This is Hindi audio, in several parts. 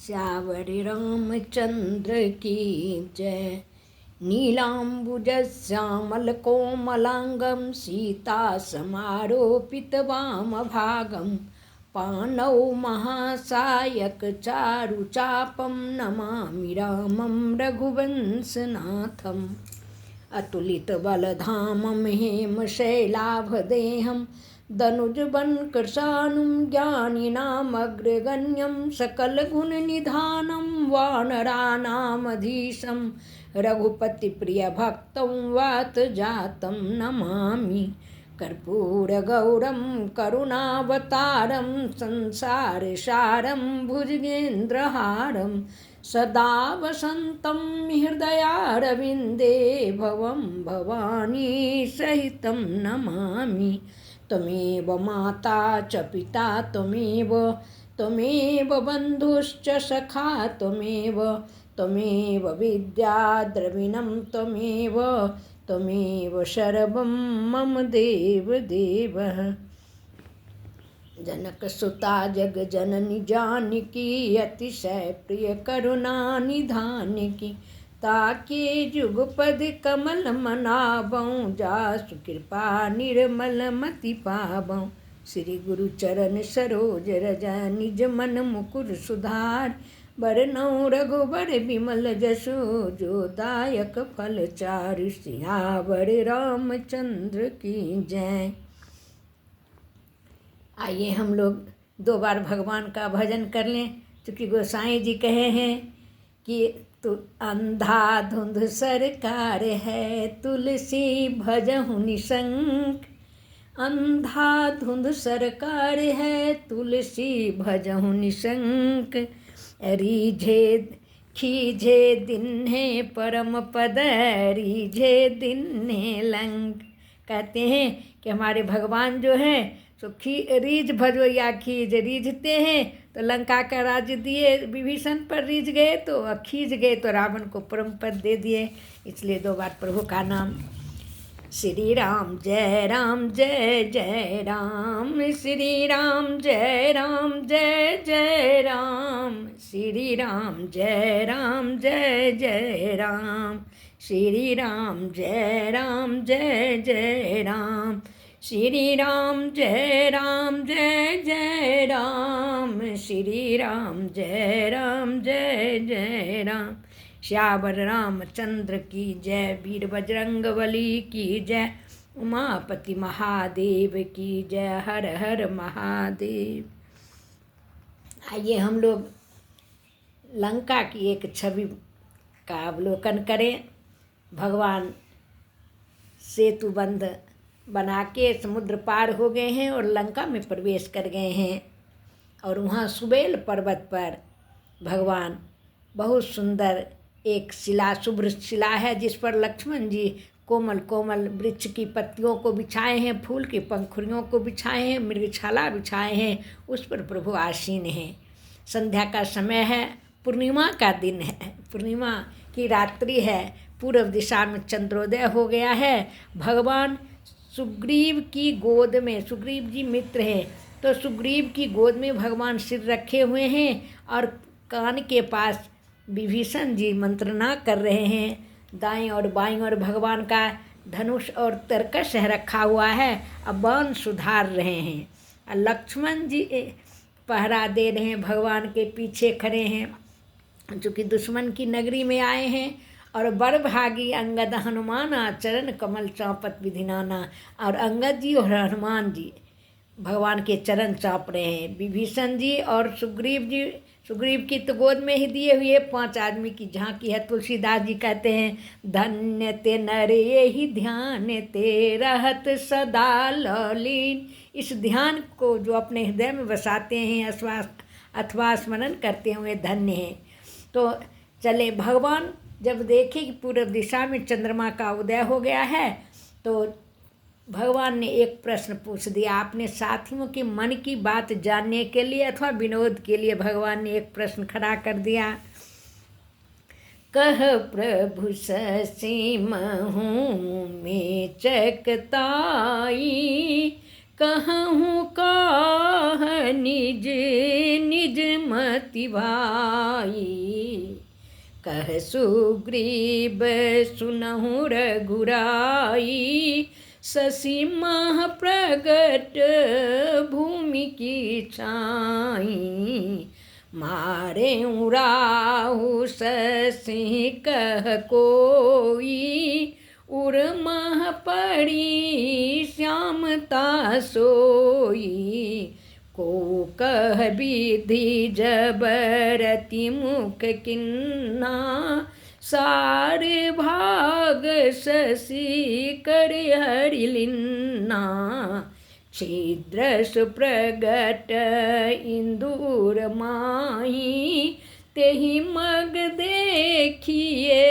श्यावरि रामचंद्र की जय। नीलाम्बुजश्यामलकोमलाङ्गं सीतासमारोपितवामभागं पाणौ महासायकचारुचापं नमामि रामं रघुवंशनाथम्। अतुलितबलधामं हेमशैलाभदेहं दनुजवनकृशानुं ज्ञानिनामग्रगण्यं सकलगुणनिधानं वानराणामधीशं रघुपतिप्रियभक्तं वातजातं नमामि। कर्पूरगौरं करुणावतारं संसारसारं भुजगेन्द्रहारं सदा वसन्तं हृदयारविन्दे भवं भवानी सहितं नमामि। त्वमेव माता च पिता त्वमेव बन्धुश्च सखा त्वमेव विद्या द्रविणं त्वमेव सर्वं मम देव। जनकसुता जगजननी जानकी अतिशय प्रिय करुणा निधानकी। ताके जुगपद कमल मनाबं जासु कृपा निर्मल मति पाबं। श्री गुरु चरण सरोज रज निज मन मुकुर सुधार बरनौं रघुबर विमल जसु जो दायक फल चारु। सियावर रामचंद्र की जय। आइए हम लोग 2 बार भगवान का भजन कर लें, क्योंकि गोसाई जी कहे हैं कि तू अंधाधुंध सरकार है तुलसी भजहु निशंक। अंधाधुंध सरकार है तुलसी भजहु निशंक। रीझे खीझे दिन्हे परम पद रीझे दिन्हे लंक। कहते हैं कि हमारे भगवान जो हैं तो रीझ भजो या खीज। रीझते हैं तो लंका का राज्य दिए विभीषण पर, रीझ गए तो खींच गए तो रावण को परम पद दे दिए। इसलिए 2 बार प्रभु का नाम। श्री राम जय जय राम। श्री राम जय जय राम। श्री राम जय जय राम। श्री राम जय जय राम। श्री राम जय जय राम। श्री राम जय जय राम। श्यावर रामचंद्र की जय। वीर बजरंगबली की जय। उमापति महादेव की जय। हर हर महादेव। आइए हम लोग लंका की एक छवि का अवलोकन करें। भगवान सेतु बंध बना के समुद्र पार हो गए हैं और लंका में प्रवेश कर गए हैं। और वहाँ सुबेल पर्वत पर भगवान बहुत सुंदर एक शिला, शुभ्र शिला है, जिस पर लक्ष्मण जी कोमल कोमल वृक्ष की पत्तियों को बिछाए हैं, फूल की पंखुड़ियों को बिछाए हैं, मृगछाला बिछाए हैं, उस पर प्रभु आसीन हैं। संध्या का समय है, पूर्णिमा का दिन है, पूर्णिमा की रात्रि है। पूर्व दिशा में चंद्रोदय हो गया है। भगवान सुग्रीव की गोद में, सुग्रीव जी मित्र हैं, तो सुग्रीव की गोद में भगवान सिर रखे हुए हैं और कान के पास विभीषण जी मंत्रणा कर रहे हैं। दाएं और बाएं और भगवान का धनुष और तरकश रखा हुआ है। अब बाण सुधार रहे हैं और लक्ष्मण जी पहरा दे रहे हैं, भगवान के पीछे खड़े हैं, चूँकि दुश्मन की नगरी में आए हैं। और बड़भागी अंगद हनुमान चरण कमल चापत विधिनाना। और अंगद जी और हनुमान जी भगवान के चरण चाप रहे हैं। विभीषण जी और सुग्रीव की तो गोद में ही दिए हुए 5 आदमी की झांकी है। तुलसीदास जी कहते हैं, धन्य ते नर यही ध्यान ते रहत सदा ललीन। इस ध्यान को जो अपने हृदय में बसाते हैं अथवा स्मरण करते हुए धन्य हैं। तो चले, भगवान जब देखे कि पूर्व दिशा में चंद्रमा का उदय हो गया है, तो भगवान ने एक प्रश्न पूछ दिया। अपने साथियों के मन की बात जानने के लिए अथवा विनोद के लिए भगवान ने एक प्रश्न खड़ा कर दिया। कह प्रभु ससीम हूँ मैं चकताई, कहूँ काह निज निज मति भाई। कह सुग्रीव सुनहु रघुराई, शशि मह प्रगट भूमि की छाई। मारे राहु शशि कह कोई, उर्मह पड़ी श्यामता सोई। को कह विधि जबरति मुख किन्ना, सार भाग शशि कर हरिलिन्ना। छिद्र सुप्रगट इंदूर माही, तेहि मग देखिए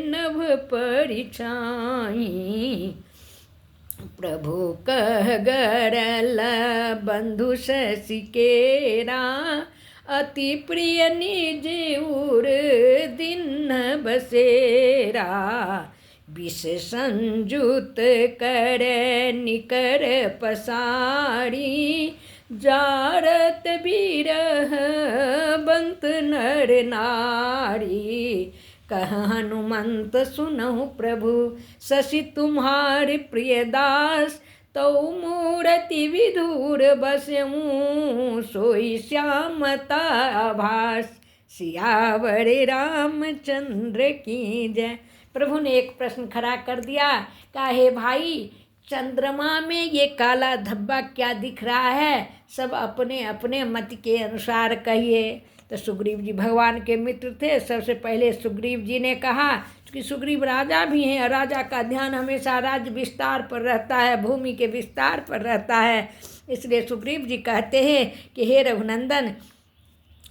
नभ परिछाई। प्रभु कह गरल बंधु शशि केरा, अति प्रिय निज उर दिन बसेरा। विष संयुत कर निकर पसारी, जारत बिरह बंत नर नारी। कह हनुमंत सुनहु प्रभु, शशि तुम्हारे प्रिय दास। तौ मूरति विधुर बसऊँ, सोई श्यामता आभास। सियावर रामचंद्र की जय। प्रभु ने एक प्रश्न खड़ा कर दिया, काहे भाई चंद्रमा में ये काला धब्बा क्या दिख रहा है, सब अपने अपने मत के अनुसार कहिए। तो सुग्रीव जी भगवान के मित्र थे। सबसे पहले सुग्रीव जी ने कहा कि सुग्रीव राजा भी हैं और राजा का ध्यान हमेशा राज्य विस्तार पर रहता है, भूमि के विस्तार पर रहता है। इसलिए सुग्रीव जी कहते हैं कि हे रघुनंदन,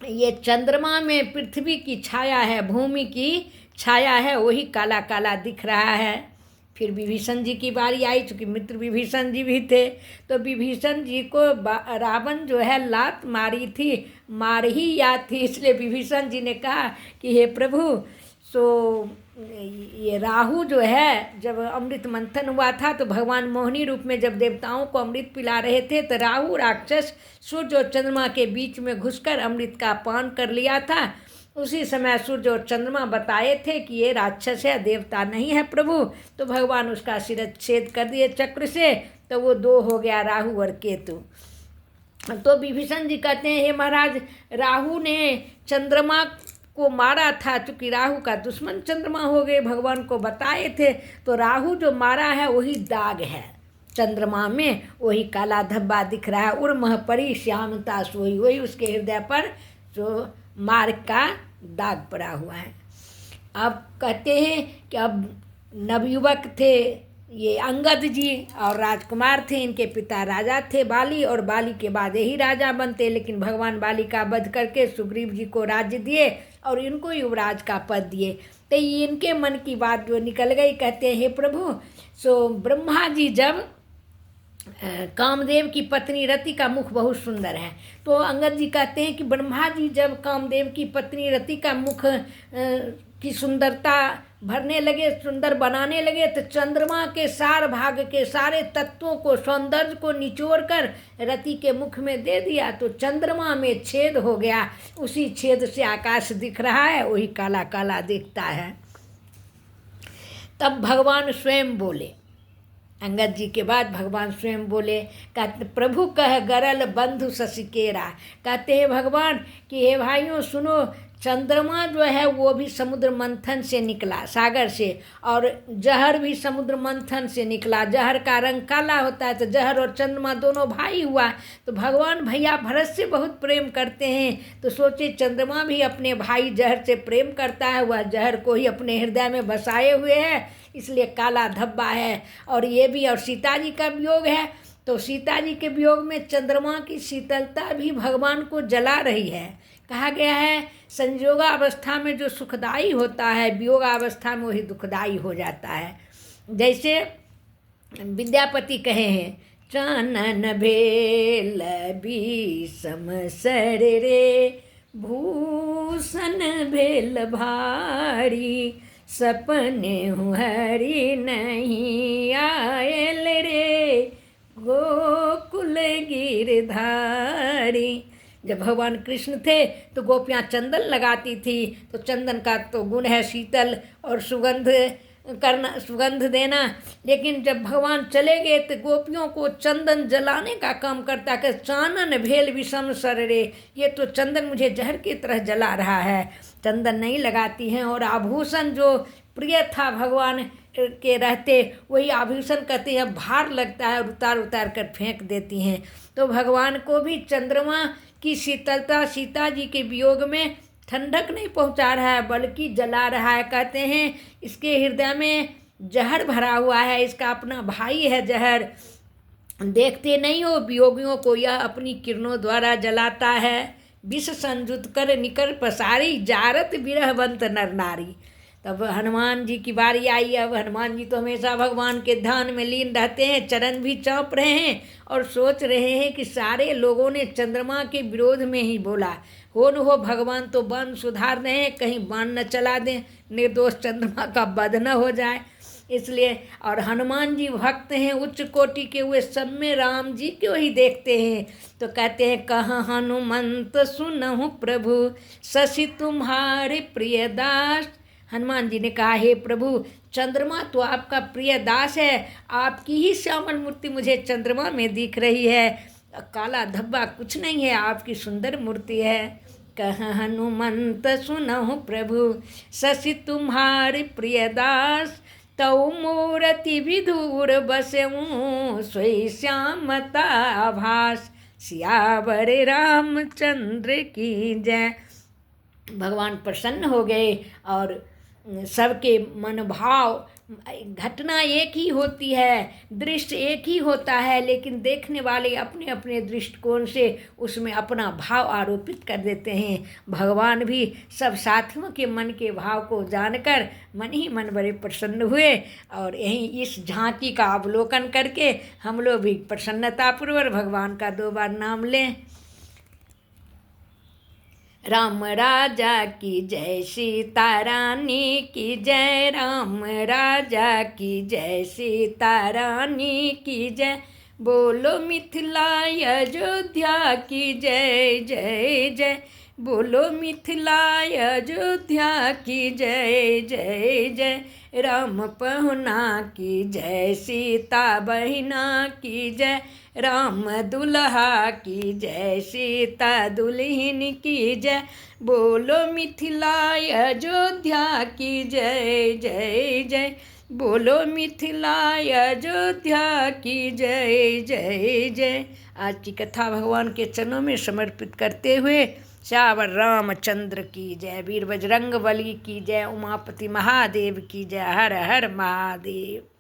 ये चंद्रमा में पृथ्वी की छाया है, भूमि की छाया है, वही काला काला दिख रहा है। फिर विभीषण जी की बारी आई, चूँकि मित्र विभीषण जी भी थे। तो विभीषण जी को रावण जो है लात मारी थी, मार ही याद थी। इसलिए विभीषण जी ने कहा कि हे प्रभु, सो ये राहु जो है, जब अमृत मंथन हुआ था तो भगवान मोहिनी रूप में जब देवताओं को अमृत पिला रहे थे, तो राहु राक्षस सूर्य और चंद्रमा के बीच में घुसकर अमृत का पान कर लिया था। उसी समय सूर्य और चंद्रमा बताए थे कि ये राक्षस है, देवता नहीं है प्रभु। तो भगवान उसका शिरच्छेद कर दिए चक्र से, तो वो दो हो गया, राहु और केतु। तो विभीषण जी कहते हैं, हे महाराज, राहु ने चंद्रमा को मारा था, चूँकि राहु का दुश्मन चंद्रमा हो गए, भगवान को बताए थे। तो राहु जो मारा है वही दाग है चंद्रमा में, वही काला धब्बा दिख रहा है। उर्मह परी श्यामता सोई, वही उसके हृदय पर जो मार्ग का दाग पड़ा हुआ है। अब कहते हैं कि अब नवयुवक थे ये अंगद जी और राजकुमार थे, इनके पिता राजा थे बाली, और बाली के बाद यही राजा बनते। लेकिन भगवान बाली का वध करके सुग्रीव जी को राज्य दिए और इनको युवराज का पद दिए। तो इनके मन की बात जो निकल गई, कहते हैं हे प्रभु, सो ब्रह्मा जी जब कामदेव की पत्नी रति का मुख बहुत सुंदर है, तो अंगद जी कहते हैं कि ब्रह्मा जी जब कामदेव की पत्नी रति का मुख की सुंदरता भरने लगे, सुंदर बनाने लगे, तो चंद्रमा के सार भाग के सारे तत्वों को, सौंदर्य को निचोड़ कर रति के मुख में दे दिया। तो चंद्रमा में छेद हो गया, उसी छेद से आकाश दिख रहा है, वही काला काला दिखता है। तब भगवान स्वयं बोले, अंगद जी के बाद भगवान स्वयं बोले, कहते प्रभु कह गरल बंधु शशि केरा। कहते हैं भगवान कि हे भाइयों सुनो, चंद्रमा जो है वो भी समुद्र मंथन से निकला, सागर से, और जहर भी समुद्र मंथन से निकला। जहर का रंग काला होता है, तो जहर और चंद्रमा दोनों भाई हुआ। तो भगवान भैया भरत से बहुत प्रेम करते हैं, तो सोचे चंद्रमा भी अपने भाई जहर से प्रेम करता है, वह जहर को ही अपने हृदय में बसाए हुए है, इसलिए काला धब्बा है। और ये भी, और सीता जी का वियोग है, तो सीता जी के वियोग में चंद्रमा की शीतलता भी भगवान को जला रही है। कहा गया है संयोगावस्था में जो सुखदाई होता है, वियोगावस्था में वही दुखदाई हो जाता है। जैसे विद्यापति कहे हैं, चानन भेल बीसम सर रे, भूषण भेल भारी, सपने हरि नहीं आयल रे, गोकुल गिरधारी। जब भगवान कृष्ण थे तो गोपियाँ चंदन लगाती थी, तो चंदन का तो गुण है शीतल और सुगंध देना। लेकिन जब भगवान चले गए तो गोपियों को चंदन जलाने का काम करता कि चानन भेल विषम सररे, ये तो चंदन मुझे जहर की तरह जला रहा है। चंदन नहीं लगाती हैं। और आभूषण जो प्रिय था भगवान के रहते, वही आभूषण कहते हैं भार लगता है और उतार उतार कर फेंक देती हैं। तो भगवान को भी चंद्रमा की शीतलता सीता जी के वियोग में ठंडक नहीं पहुंचा रहा है बल्कि जला रहा है। कहते हैं इसके हृदय में जहर भरा हुआ है, इसका अपना भाई है जहर। देखते नहीं हो वियोगियों को यह अपनी किरणों द्वारा जलाता है। विष संयुत कर निकर पसारी, जारत विरहवंत नर नारी। तब हनुमान जी की बारी आई। अब हनुमान जी तो हमेशा भगवान के ध्यान में लीन रहते हैं, चरण भी चौंप रहे हैं और सोच रहे हैं कि सारे लोगों ने चंद्रमा के विरोध में ही बोला, हो न हो भगवान तो बाण सुधार रहे हैं, कहीं बाण न चला दें, निर्दोष चंद्रमा का वध न हो जाए। इसलिए और हनुमान जी भक्त हैं उच्च कोटि के, हुए सब में राम जी क्यों ही देखते हैं। तो कहते हैं कहाँ हनुमंत सुनहु प्रभु, शशि तुम्हारे प्रिय दास। हनुमान जी ने कहा हे प्रभु, चंद्रमा तो आपका प्रिय दास है, आपकी ही श्यामल मूर्ति मुझे चंद्रमा में दिख रही है, काला धब्बा कुछ नहीं है, आपकी सुंदर मूर्ति है। कहाँ हनुमंत सुनहु प्रभु, शशि तुम्हारे प्रिय दास, तौ मूर्ति विधुर बसऊँ, सोई श्यामता आभास, सियावर रामचंद्र की जय। भगवान प्रसन्न हो गए और सबके मन भाव, घटना एक ही होती है, दृश्य एक ही होता है, लेकिन देखने वाले अपने अपने दृष्टिकोण से उसमें अपना भाव आरोपित कर देते हैं। भगवान भी सब साथियों के मन के भाव को जानकर मन ही मन बड़े प्रसन्न हुए। और यहीं इस झांकी का अवलोकन करके हम लोग भी प्रसन्नतापूर्वक भगवान का 2 बार नाम लें। राम राजा की जय, सीता रानी की जय, राम राजा की जय, सीता रानी की जय, बोलो मिथिला अयोध्या की जय जय जय, बोलो मिथिला अयोध्या की जय जय जय, राम पहुना की जय, सीता बहिना की जय, राम दुल्हा की जय, सीता दुल्हन की जय, बोलो मिथिला अयोध्या की जय जय जय, बोलो मिथिला अयोध्या की जय जय जय। आज की कथा भगवान के चरणों में समर्पित करते हुए श्यावर रामचंद्र की जय, वीर बजरंग बली की जय, उमापति महादेव की जय। हर हर महादेव।